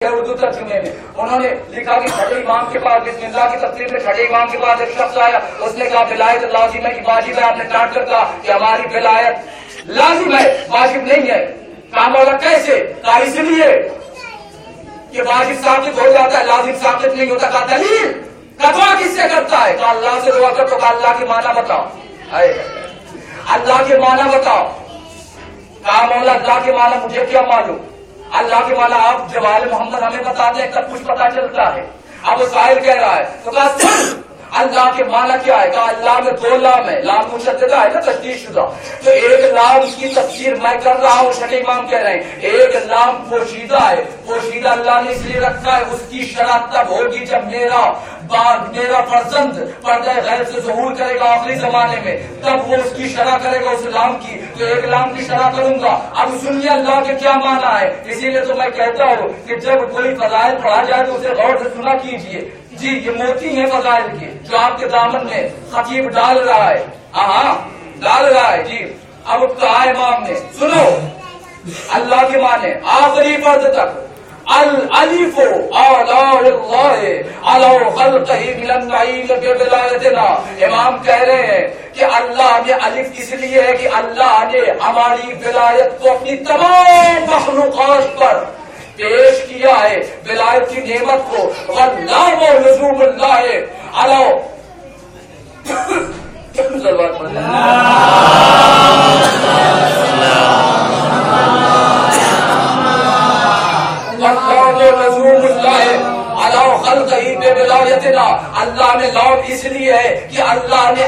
اردو ترجمے میں انہوں نے لکھا کہ چھٹے امام کے پاس بسم اللہ کی تفسیر میں چھٹے امام کے پاس ایک شخص آیا، اس نے کہا ولایت لازم ہے کہ واجب ہے؟ آپ نے ڈانٹ کر کہا کہ ہماری ولایت لازم ہے، واجب نہیں ہے۔ کہا مولا کیسے؟ کہا اس لیے کہ واجب ثابت ہو جاتا ہے، لازم ثابت نہیں ہوتا۔ کہا دلیل؟ کہا دعا کس سے کرتا ہے؟ کہا اللہ سے دعا کر۔ تو کہا اللہ کے معنی بتاؤ، اللہ کے معنی بتاؤ۔ کہا مولا اللہ کے معنی مجھے کیا معلوم، اللہ کے معنی آپ جوال محمد ہمیں بتاتے ہیں، سب کچھ پتا چلتا ہے۔ اب وہ سائل کہہ رہا ہے تو کہا سن اللہ کے معنی کیا ہے؟ کہا اللہ میں دو لام ہے، لام مشددہ ہے نا، تشدید شدہ، تو ایک لام کی تفسیر میں کر رہا ہوں، چھٹے امام کہہ رہے ہیں ایک لام پوشیدہ ہے، پوشیدہ اللہ نے اس لیے رکھا ہے، اس کی شرح تب ہوگی جب میرا فرزند پردہ غیب سے ظہور کرے گا آخری زمانے میں، تب وہ اس کی شرح کرے گا اس لام کی، تو ایک لام کی شرح کروں گا۔ اب سنیے اللہ کے کیا معنی ہے، اسی لیے تو میں کہتا ہوں کہ جب کوئی فضائل پڑھا جائے تو اسے غور سے سنا کیجیے۔ جی یہ موتی ہیں فضائل کے جو آپ کے دامن میں خطیب ڈال رہا ہے، ہاں ڈال رہا ہے۔ جی اب کہا امام نے سنو اللہ کے معنی آخری فرد تک، الالف اعلی اللہ علی خلقہ من النعیم بولایتنا، امام کہہ رہے ہیں کہ اللہ نے الف اس لیے ہے کہ اللہ نے ہماری ولایت کو اپنی تمام مخلوقات پر پیش کیا ہے، ولایت کی نعمت کو، واللہ و لزوم اللہ علی اللہ نے لام اس لیے ہے کہ اللہ نے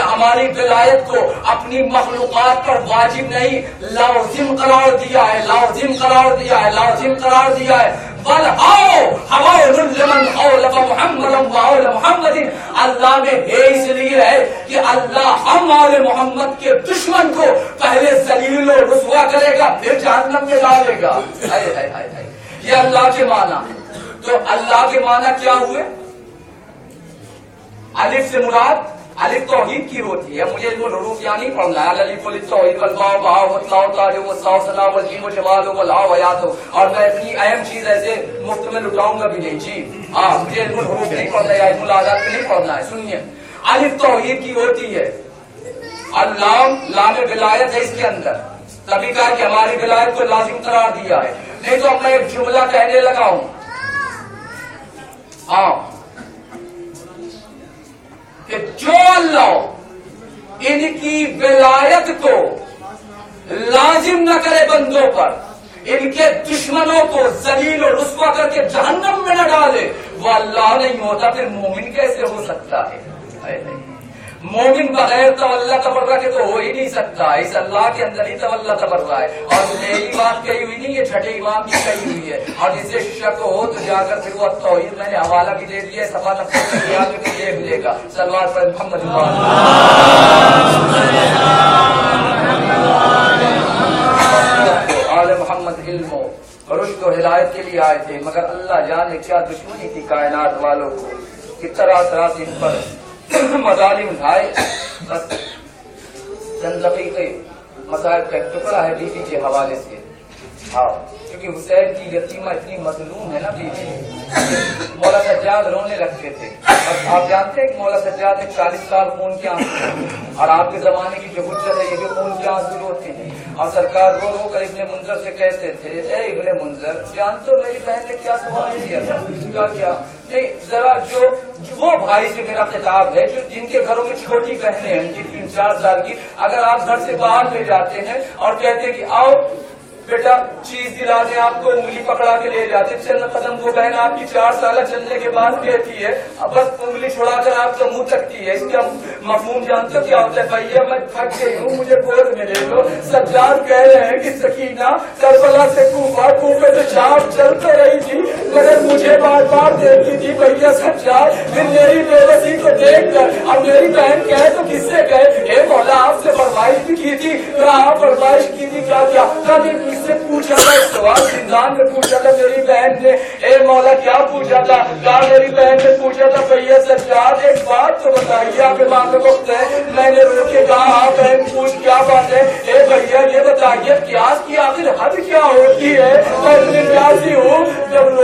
ہماری ولایت کو اپنی مخلوقات پر واجب نہیں لازم قرار دیا ہے، لازم قرار دیا ہے، لازم قرار دیا ہے۔ بل آؤ حوال لمن حولک محمد وآل محمد، اللہ نے اس لیے ہے کہ اللہ ہم آل محمد کے دشمن کو پہلے ذلیل و رسوا کرے گا پھر جہنم میں ڈالے گا۔ یہ اللہ کے معنی۔ تو اللہ کے معنی کیا ہوئے؟ الف سے مراد الف توحید کی ہوتی ہے، مجھے علم الحروف یہاں نہیں پڑھنا ہے، الف للتوحید والباء باء والتاء تاء والثاء ثنا والجیم جماد والہاء حیات، اور میں اتنی اہم چیز ایسے مفت میں لٹاؤں گا بھی نہیں۔ جی ہاں مجھے علم الحروف نہیں پڑھنا ہے، علم العادات نہیں پڑھنا ہے۔ سنیے الف توحید کی ہوتی ہے، اللہ لام ولایت ہے اس کے اندر، کبھی کہا کہ ہماری ولایت کو لازم قرار دیا ہے، نہیں تو اب میں ایک جملہ کہنے لگا ہوں، ہاں کہ جو اللہ ان کی ولایت کو لازم نہ کرے بندوں پر، ان کے دشمنوں کو ذلیل و رسوا کر کے جہنم میں نہ ڈالے، وہ اللہ نہیں ہوتا، پھر مومن کیسے ہو سکتا ہے؟ مومن بغیر تولا تبرہ کے تو ہو ہی نہیں سکتا، اس اللہ کے اندر ہی تولا تبرہ ہے۔ اور میری بات کہی ہوئی نہیں، یہ چھٹے امام کی کہی ہوئی ہے، اور جسے شک ہو تو جا کر پھر وہ توحید میں نے حوالہ بھی دے دیا ہے، صفحہ نمبر میں یہ ملے گا، صلوات پر محمد آل محمد علم و رشد و ہدایت کے لیے آئے تھے، مگر اللہ جانے کیا دشمنی تھی کائنات والوں کو کہ طرح طرح سے ان پر مظالم اٹھائے۔ چند دقیقے مسائل کا ایک ٹکڑا ہے بی بی کے حوالے سے، ہاں کیونکہ حسین کی یتیمہ اتنی مظلوم ہے نا بی بی، مولا سجاد رونے لگتے تھے، اور آپ جانتے ہیں کہ مولا سجاد نے 40 سال خون کے آنسو، اور آپ کے زمانے کی جو حجت ہے یہ بھی خون کے آنسو ہوتے ہیں، اور سرکار رو رو کر ابن منظر سے کہتے تھے اے ابن منظر جانتے ہو میری بہن نے کیا سوال کیا تھا؟ کیا نہیں ذرا جو وہ بھائی سے میرا خطاب ہے جو جن کے گھروں میں چھوٹی بہنیں ہیں جن 3-4 سال کی، اگر آپ گھر سے باہر لے جاتے ہیں اور کہتے ہیں کہ آؤ بیٹا چیز دلا دیں، آپ کو انگلی پکڑا کے لے جاتے، چند قدم وہ بہن آپ کی 4 سال چلنے کے بعد کہتی ہے اب بس انگلی چھڑا کر آپ کا منہ تکتی ہے، اس کا مفہوم جانتے ہو کیا ہوتا ہے؟ بھیا میں تھک گئی ہوں مجھے گود میں لے لو۔ سجاد کہہ رہے ہیں کہ سکینہ کربلا سے کوفہ سے شام چل تو رہی تھی مگر مجھے بار بار دیکھتی تھی بھیا سجاد، پھر میری بے بسی کو دیکھ کر اب میری بہن کہے تو کس سے کہے؟ اے مولا آپ سے فرمائش بھی کی تھی، کہاں فرمائش کی تھی؟ کیا کیا کبھی سے پوچھا تھا، سوال زندان میں پوچھا تھا میری بہن نے، اے مولا کیا پوچھا تھا؟ کہا میری بہن نے پوچھا تھا بھیا سجاد ایک بات تو بتائیے، آپ امام وقت ہے، میں نے رو کے کہا ہاں بہن پوچھ کیا بات ہے؟ اے بھیا یہ بتائیے قیاس کی آخر حد کیا ہوتی ہے؟ میں اتنی پیاسی ہوں جب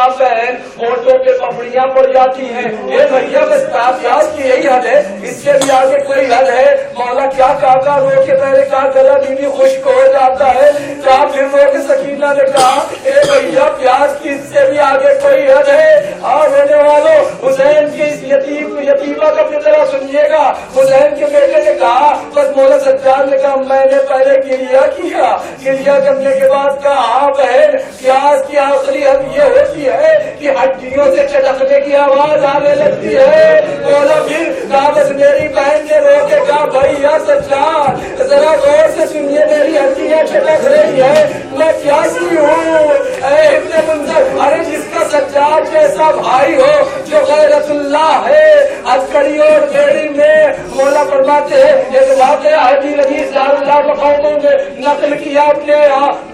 बाप बहन होठों पे पपड़ियां पड़ जाती हैं। ये भैया बस प्यास की यही हद है, इससे भी आगे कोई हद है? मौला क्या काका रो के पहले कहा गला बीवी खुश्क हो जाता है, कहा फिर रो के सकीना ने कहा ए भैया प्यास की इससे भी आगे कोई हद है। और रोने वालों हुसैन के इस यतीमा का फितरा सुनिएगा। हुसैन के बेटे ने कहा, बस मौला सज्जाद ने कहा मैंने पहले गिरिया किया, गिरिया करने के बाद कहा हाँ बहन प्यास की आखिरी हद ये होती है कि हड्डियों से चटकने की आवाज आने लगती है। बोला फिर कहा बस मेरी बहन ने रो के कहा भैया सज्जाद जरा गौर से सुनिए, मेरी हड्डियां चटक रही है, मैं प्यासी हूँ। इतने मंजर, अरे जिसका सज्जाद जैसा भाई हो जो गैरतुल्लाह है, हथकड़ी और बेड़ी में मौला फरमाते हैं एक वाक़या हदीस मकामों में नकल किया अपने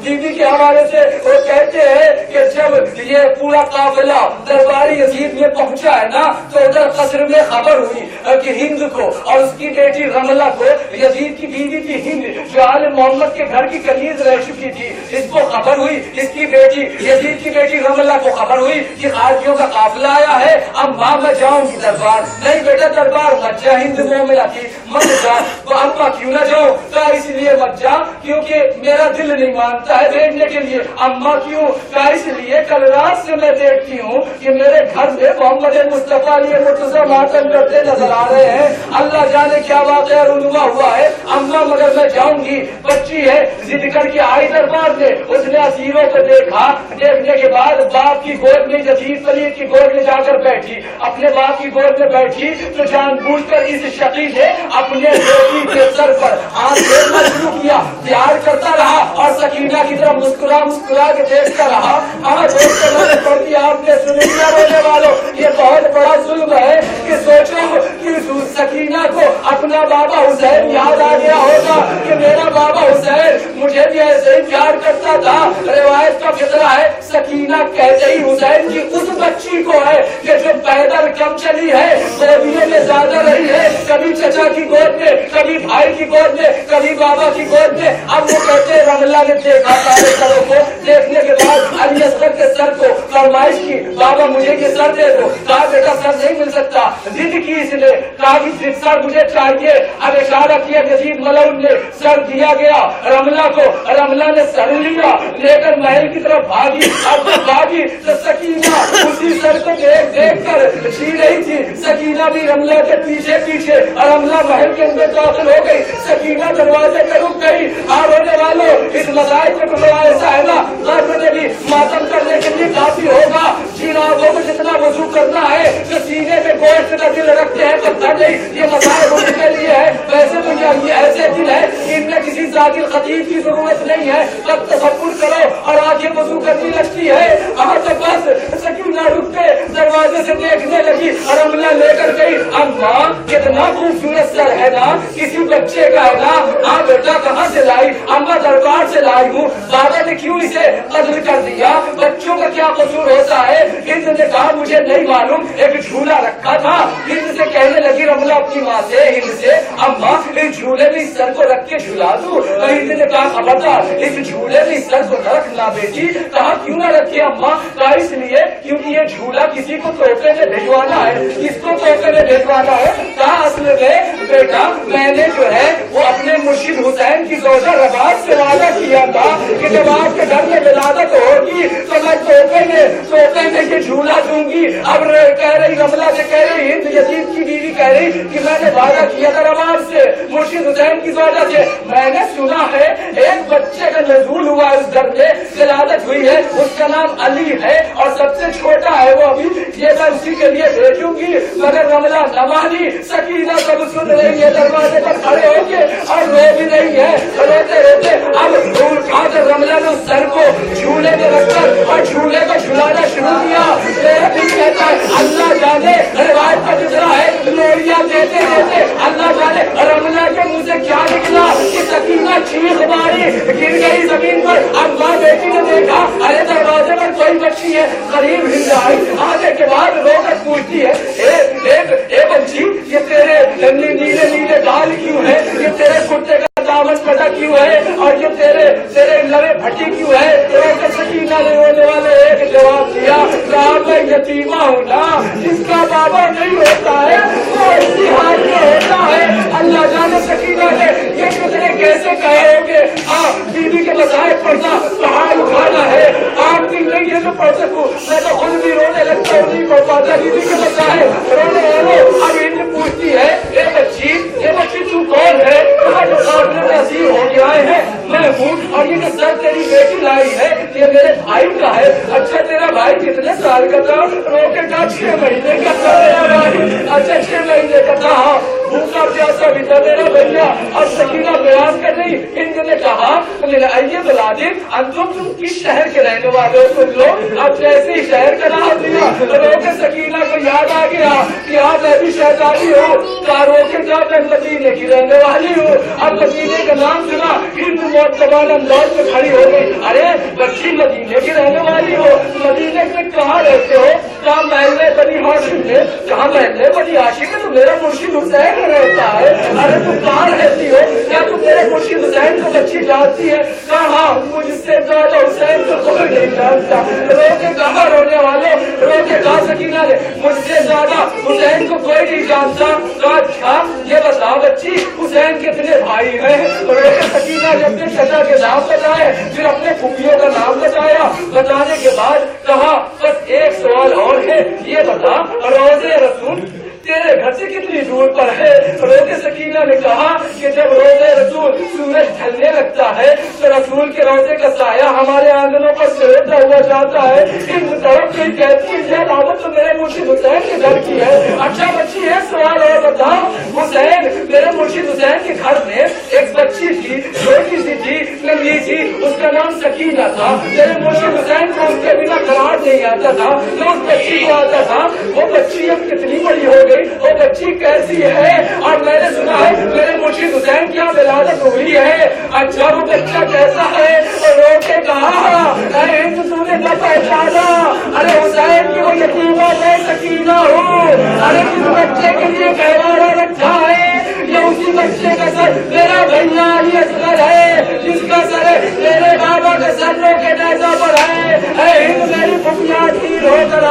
बीवी के हवाले से। वो कहते हैं कि जब ये पूरा काफिला दरबारी यजीद में पहुंचा है ना, तो उधर कसर में खबर हुई कि हिंद को और उसकी बेटी रमला को, यजीद की बीवी थी हिंद जो आले मोहम्मद के घर की कनीज रह चुकी थी, इसको खबर हुई, इसकी बेटी यजीद की बेटी रमला को खबर हुई कि खारजियों का काफिला आया है, अब माँ मैं जाऊंगी दरबार। नहीं बेटा दरबार मत जा, हिंद मोमिना थी मत जा। तो अम्मा क्यों न जाऊं? कहा इसलिए मत जा क्योंकि मेरा दिल नहीं मानता है भेजने के लिए। अम्मा क्यों? कहा इसलिए कल रात से मैं देखती हूँ कि मेरे घर में मोहम्मद मुस्तफा लिए मुर्तजा मातम करते नजर आ रहे हैं, अल्लाह जाने क्या वाक़या रूनुमा हुआ है। अम्मा मगर मैं जाऊंगी, बच्ची है जिद करके आई दरबार में, उसने असीरों को देखा, देखने के बाद बाप की गोद में यजीद वली की गोद में जाकर बैठी, अपने बाप की गोद में बैठी तो जानबूझकर इस शकी ने अपने बेटी के सर पर हाथ फेरना शुरू किया, प्यार करता रहा और सकीना की तरफ मुस्कुरा मुस्कुरा के देखता रहा। देखकर पड़ दिया आपने सुनिया रोने वालों, ये बहुत बड़ा जुल्म है कि सोचो कि सकीना को अपना बाबा हुसैन याद आ गया होगा कि मेरा बाबा हुसैन मुझे भी ऐसे ही प्यार करता था। रिवायत का फितरा है सकीना कहते ही हुसैन की उस बच्ची को है कि जो पैदल कम चली है, गोदियों में ज्यादा रही है, कभी चचा की गोद में, कभी भाई की गोद में, कभी बाबा की गोद में। अब वो कहते हैं रमला ने देखा सारे सरों को, देखने के बाद अली असगर के सर को फरमाइश की बाबा मुझे ये सर दे दो। कहा बेटा सर नहीं मिल सकता, जिद की इसने, कहा कि सर मुझे चाहिए। अब इशारा किया यजीद मलऊन ने, सर दिया गया रमला को, रमला ने सर लिया लेकर महल की तरफ भागी। अब भागी तो सकीना उसी सर को देख देख कर जी रही थी, सकीना भी रमला के पीछे पीछे, और रमला महल के अंदर दाखिल हो गई, सकीना दरवाजे पे रुक गई। और होने वालों इस मसाइल में टुकड़ा ऐसा है ना, ने भी मातम करने के लिए काफी होगा। जिन आंखों को जितना वजू करना है जो सीने में गोश्त का दिल रखते हैं पता नहीं ये मसाइल होने के लिए है। वैसे तो ये ऐसे दिल है इनमें किसी जाकिर खतीब की जरूरत नहीं है, तब तफक्कुर करो और आंखें वजू करनी लगती है। और तो बस सकीना रुक के दरवाजे से देखने लगी और अमला लेकर गई। अम्मा कितना खूबसूरत सर है ना, किसी बच्चे का है ना। हाँ बेटा कहाँ से लाई? अम्मा दरबार से लाई हूँ। बाबा ने क्यों इसे कत्ल कर दिया? बच्चों का क्या कसूर होता है? हिंद ने कहा मुझे नहीं मालूम, एक झूला रखा था। हिंद से कहने लगी रमला अपनी माँ से, हिंद से, अम्मा इस झूले में इस सर को रख के झूला दूं? तो हिंद ने कहा खबरदार इस झूले में इस सर को न रखना बेटी। कहा क्यों न रखे अम्मा? कहा इसलिए क्योंकि ये झूला किसी को तोहफे में भिजवाना है। किसको तोहफे में भिजवाना है? कहा असल में बेटा मैंने जो है वो अपने मुर्शिद हुसैन की जोजा रबात से वादा किया था कि जब आपके घर में विलादत होगी तो मैं तोहफे में ये झूला दूंगी। अब कह रही रमला से कह रही हिंद यजीद की बीवी कह रही कि मैंने वादा किया था रबात से मुर्शिद हुसैन की जोजा से। मैंने सुना है एक बच्चे का नजूल हुआ उस घर में, विलादत हुई है, उसका नाम अली है और सबसे छोटा है वो अभी, ये मैं उसी के लिए भेजूंगी। मगर रमला न मानी। सकीना सब सुन रही है दरवाजे पर खड़े होके और रो भी नहीं है, रोते रोते अब रमला ने उस सर को झूले में रखकर और झूले को झुलाना शुरू किया। कहता है अल्लाह जाने रिवायत का जिक्र है लोरिया देते देते अल्लाह जाने रमला के मुंह से क्या निकला कि सकीना चीख मारी, गिर गई जमीन पर। अब माँ बेटी ने देखा अरे दरवाजे पर कोई बच्ची है, करीब हिल आई, आने के बाद रोकर पूछती है ए बच्ची ये तेरे नीले नीले गाल क्यों है, ये तेरे कुर्ते का दामन कटा क्यों है और ये तेरे लवे फटी क्यों है? तो सकीना ने रोने वाले एक जवाब दिया यतीमा हूँ ना, जिसका बाबा नहीं होता है वो इसी हाल में होता है। अल्लाह जाने सकीना ने ये कितने कैसे कहे होंगे, हाँ बीवी के बजाय पढ़ना पहाड़ उठाना है, आप दिन नहीं है तो पढ़ सकूँ, मैं तो खुद भी रोने लगता हूँ, नहीं पढ़ पाता, बीवी के बजाय रोने लो। अब इनसे पूछती है, ये बच्ची तू कौन है? तुम्हारे सामने नसीब हो गया है, मैं हूँ, और ये सर तेरी बेटी लाई है, ये मेरे भाई का है। अच्छा तेरा भाई कितने साल का था? रोके का 6 महीने का था मेरा भाई। अच्छा 6 महीने का था, भूखा प्यासा भी था मेरा भैया। और सकीना बयान कर रही, हिंद ने कहा मेरा आइए बुलादिन, तुम किस शहर के रहने वाले हो तुम लोग? अब जैसे ही शहर का नाम दिया रोके सकीना को याद आ गया कि हाँ मैं भी शहजादी हूँ, रोके का मैं मदीने की रहने वाली हूँ। अब मदीने का नाम सुना, हिंद मोतबान अंदाज में खड़ी हो गई, अरे बच्ची मदीने की रहने वाली हो, मदीने में कहाँ रहते हो? कहाँ महल बनी हाशिम में? कहाँ महल बनी हाशिम में? तो मेरा मुर्शिद हुसैन रहता है। अरे तुम कहाँ रहती हो? क्या तुम मेरे मुर्शिद हुसैन को बच्ची जानती है? कहाँ? मुझसे ज्यादा हुसैन को कोई नहीं जानता। रोके कहाँ रोने वाले? रोके कहा सकीना ने मुझसे ज्यादा हुसैन को कोई नहीं जानता। अच्छा ये बताओ बच्ची हुसैन कितने भाई हैं? रोके सकीना ने अपने चाचा के नाम बताए, फिर अपने फूफियों का नाम बताया, बताने के बाद कहा बस एक सवाल और है, ये बता रोज़े रसूल तेरे घर से कितनी दूर पर है? रोज़े सकीना ने कहा कि जब रोज़े रसूल सूरज ढलने लगता है तो रसूल के रोज़े का साया हमारे आंगनों पर सहेजता हुआ जाता है। इन तरफ कोई कहती है दावत तो मेरे मुर्शिद हुसैन के घर की है। अच्छा बच्ची एक सवाल और बताओ, हुसैन मेरे मुर्शिद हुसैन के घर में एक बच्ची थी, छोटी सी थी, नन्ही थी, उसका नाम सकीना था। मेरे मुर्शिद हुसैन को उसके बिना करार नहीं आता था, तो उस बच्ची को आता था। वो बच्ची अब कितनी बड़ी हो गई, वो बच्ची कैसी है? और मैंने सुना है मेरे मुर्शिद हुसैन की विलादत हुई है। अच्छा वो बच्चा कैसा है? रोके कहा अरे तूने न पहचाना, अरे हुसैन की वो यतीमा मैं सकीना हूँ। अरे किस बच्चे के लिए कहवारा रखा है? ये उसी बच्चे का सर मेरा भैया अली असगर है, जिसका सर मेरे बाबा के सर के नेज़ा पर है। हिंद मेरी फुफिया तीर होकर